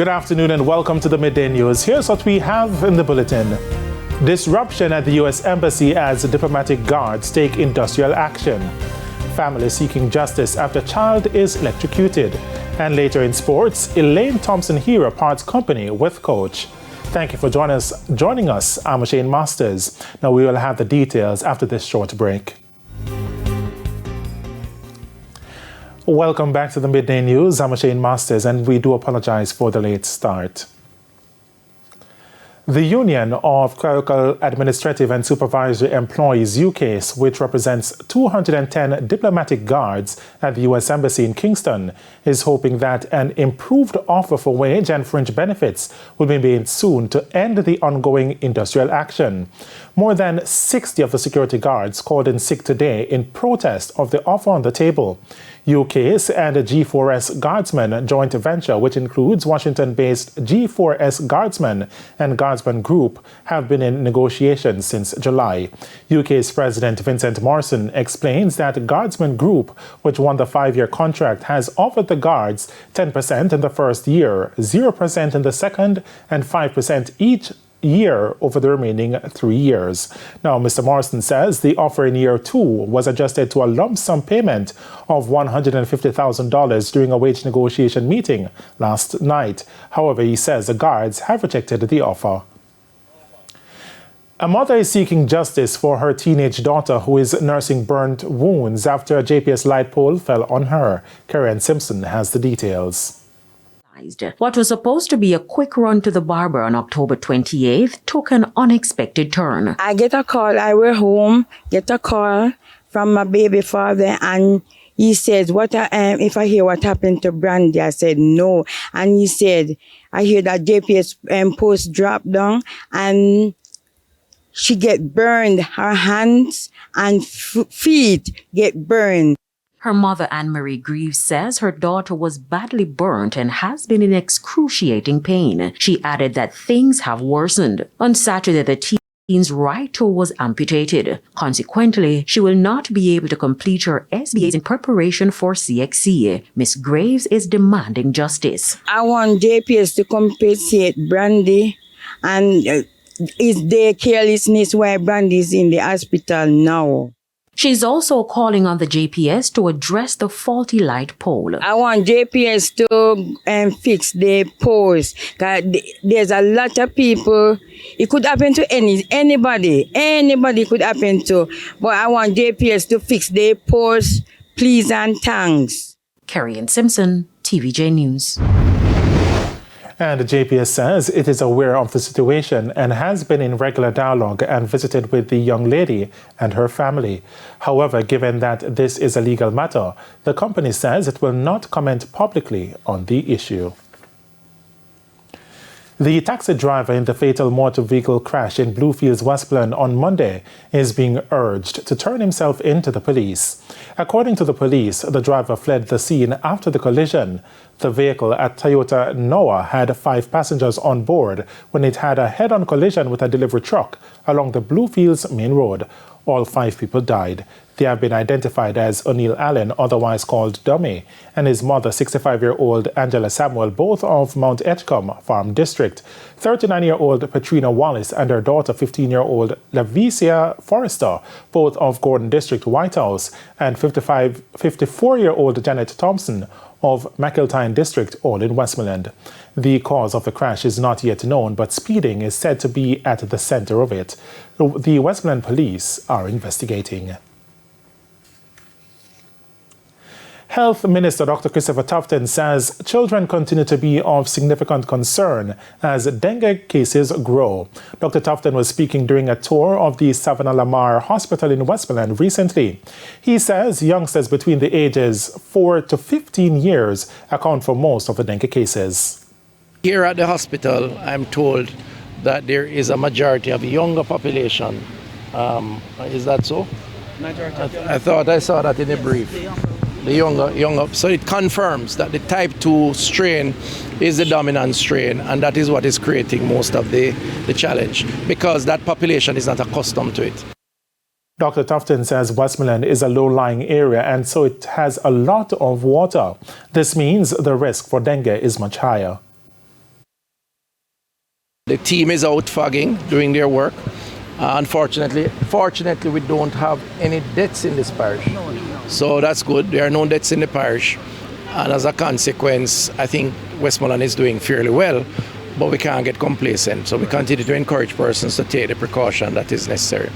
Good afternoon and welcome to the Midday News. Here's what we have in the bulletin. Disruption at the U.S. Embassy as diplomatic guards take industrial action. Family seeking justice after child is electrocuted. And later in sports, Elaine Thompson-Hero parts company with coach. Thank you for joining us. I'm Shane Masters. Now we will have the details after this short break. Welcome back to the Midday News. I'm Shane Masters and we do apologize for the late start. The Union of Clerical, Administrative and Supervisory Employees UCASE, which represents 210 diplomatic guards at the U.S. Embassy in Kingston, is hoping that an improved offer for wage and fringe benefits will be made soon to end the ongoing industrial action. More than 60 of the security guards called in sick today in protest of the offer on the table. UCASE and a G4S Guardsmen joint venture, which includes Washington-based G4S Guardsmen and Guardsmen Group, have been in negotiations since July. UCASE President Vincent Morrison explains that Guardsmen Group, which won the 5-year contract, has offered the guards 10% in the first year, 0% in the second, and 5% each year over the remaining 3 years. Now, Mr. Morrison says the offer in year 2 was adjusted to a lump sum payment of $150,000 during a wage negotiation meeting last night. However, he says the guards have rejected the offer. A mother is seeking justice for her teenage daughter who is nursing burnt wounds after a JPS light pole fell on her. Karen Simpson has the details. What was supposed to be a quick run to the barber on October 28th took an unexpected turn. I get a call, I were home, get a call from my baby father, and he said, if I hear what happened to Brandy? I said, no. And he said, I hear that JPS post dropped down and she get burned. Her hands and feet get burned. Her mother, Anne-Marie Greaves, says her daughter was badly burnt and has been in excruciating pain. She added that things have worsened. On Saturday, the teen's right toe was amputated. Consequently, she will not be able to complete her SBAs in preparation for CXC. Miss Graves is demanding justice. I want JPS to compensate Brandy, and it's their carelessness why Brandy is in the hospital now. She's also calling on the JPS to address the faulty light pole. I want JPS to fix the poles. There's a lot of people. It could happen to anybody. Anybody could happen to. But I want JPS to fix the poles, please and thanks. Carrie Simpson, TVJ News. And the JPS says it is aware of the situation and has been in regular dialogue and visited with the young lady and her family. However, given that this is a legal matter, the company says it will not comment publicly on the issue. The taxi driver in the fatal motor vehicle crash in Bluefields, Westmoreland on Monday is being urged to turn himself in to the police. According to the police, the driver fled the scene after the collision. The vehicle at Toyota Noah had 5 passengers on board when it had a head-on collision with a delivery truck along the Bluefields main road. All 5 people died. They have been identified as O'Neill Allen, otherwise called Dummy, and his mother, 65-year-old Angela Samuel, both of Mount Edgecombe Farm District, 39-year-old Patrina Wallace and her daughter, 15-year-old Lavicia Forrester, both of Gordon District, White House, and 54-year-old Janet Thompson of McIltyne District, all in Westmoreland. The cause of the crash is not yet known, but speeding is said to be at the center of it. The Westmoreland police are investigating. Health Minister Dr. Christopher Tufton says children continue to be of significant concern as dengue cases grow. Dr. Tufton was speaking during a tour of the Savannah Lamar Hospital in Westmoreland recently. He says youngsters between the ages 4 to 15 years account for most of the dengue cases. Here at the hospital, I'm told that there is a majority of younger population. Is that so? Majority. I thought I saw that in the brief. The younger, so it confirms that the type 2 strain is the dominant strain, and that is what is creating most of the challenge, because that population is not accustomed to it. Dr. Tufton says Westmoreland is a low-lying area and so it has a lot of water. This means the risk for dengue is much higher. The team is out fogging, doing their work. Fortunately, we don't have any deaths in this parish. So that's good. There are no deaths in the parish. And as a consequence, I think Westmoreland is doing fairly well, but we can't get complacent. So we continue to encourage persons to take the precaution that is necessary.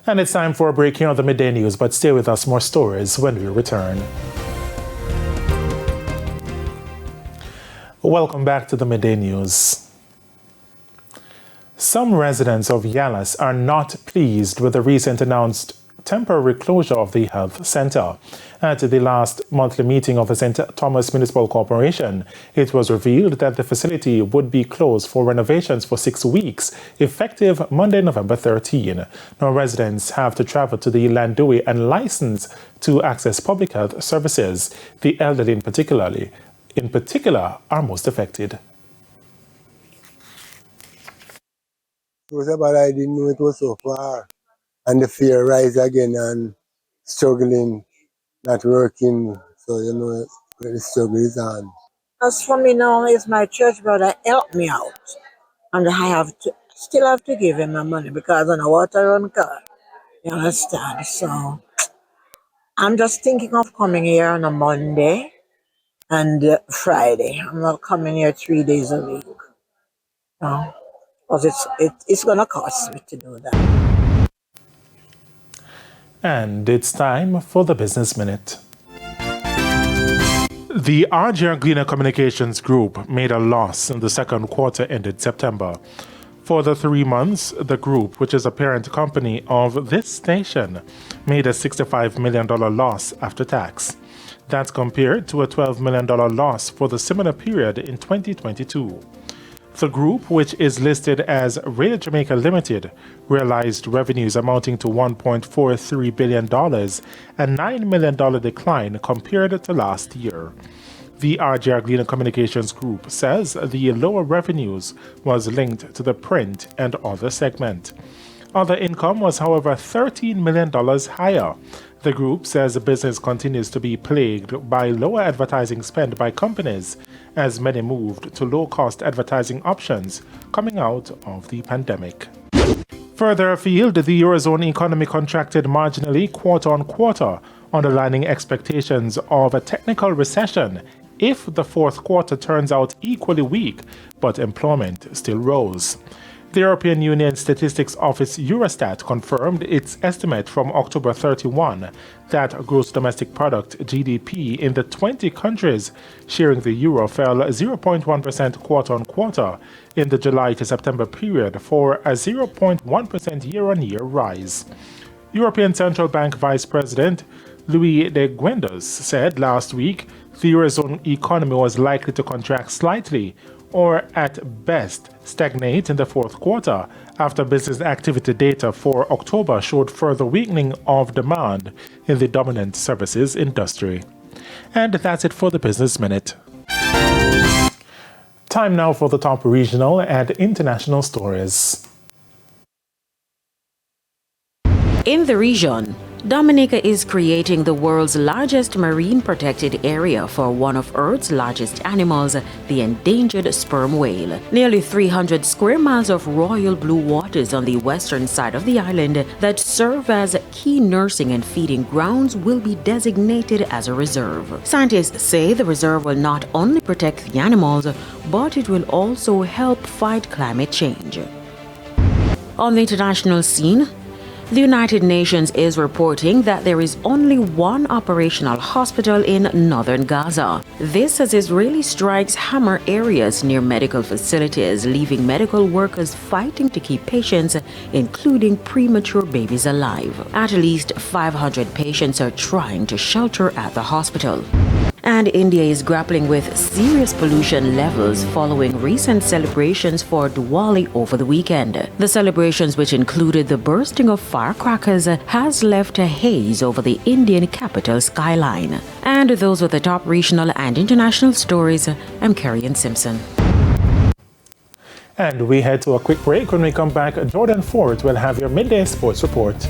And it's time for a break here on the Midday News, but stay with us, more stories when we return. Welcome back to the Midday News. Some residents of Yallahs are not pleased with the recent announced temporary closure of the health centre. At the last monthly meeting of the St. Thomas Municipal Corporation, it was revealed that the facility would be closed for renovations for 6 weeks, effective Monday, November 13. Now residents have to travel to the Landui and license to access public health services. The elderly in particular are most affected. It was about I didn't know it was so far. And the fear rise again and struggling, not working. So, the struggle is on. As for me now, is my church brother help me out. And I still have to give him my money because on a water run car. You understand? So I'm just thinking of coming here on a Monday and Friday. I'm not coming here 3 days a week. No. Because it's going to cost me to do that. And it's time for the Business Minute. The RJ Gleaner Communications Group made a loss in the second quarter ended September. For the 3 months, the group, which is a parent company of this station, made a $65 million loss after tax. That's compared to a $12 million loss for the similar period in 2022. The group, which is listed as Radio Jamaica Limited, realized revenues amounting to $1.43 billion, a $9 million decline compared to last year. The RJ Gleaner Communications Group says the lower revenues was linked to the print and other segment. Other income was, however, $13 million higher. The group says the business continues to be plagued by lower advertising spend by companies as many moved to low-cost advertising options coming out of the pandemic. Further afield, the Eurozone economy contracted marginally quarter-on-quarter, underlining expectations of a technical recession if the fourth quarter turns out equally weak, but employment still rose. The European Union Statistics Office Eurostat confirmed its estimate from October 31 that gross domestic product GDP in the 20 countries sharing the euro fell 0.1% quarter-on-quarter in the July to September period for a 0.1% year-on-year rise. European Central Bank Vice President Louis de Guindos said last week the Eurozone economy was likely to contract slightly or at best stagnate in the fourth quarter after business activity data for October showed further weakening of demand in the dominant services industry. And that's it for the Business Minute. Time now for the top regional and international stories. In the region, Dominica is creating the world's largest marine protected area for one of Earth's largest animals, the endangered sperm whale. Nearly 300 square miles of royal blue waters on the western side of the island that serve as key nursing and feeding grounds will be designated as a reserve. Scientists say the reserve will not only protect the animals, but it will also help fight climate change. On the international scene, the United Nations is reporting that there is only one operational hospital in northern Gaza. This as Israeli strikes hammer areas near medical facilities, leaving medical workers fighting to keep patients, including premature babies, alive. At least 500 patients are trying to shelter at the hospital. And India is grappling with serious pollution levels following recent celebrations for Diwali over the weekend. The celebrations, which included the bursting of firecrackers, has left a haze over the Indian capital skyline. And those were the top regional and international stories. I'm Carrie-Ann Simpson. And we head to a quick break. When we come back, Jordan Ford will have your midday sports report.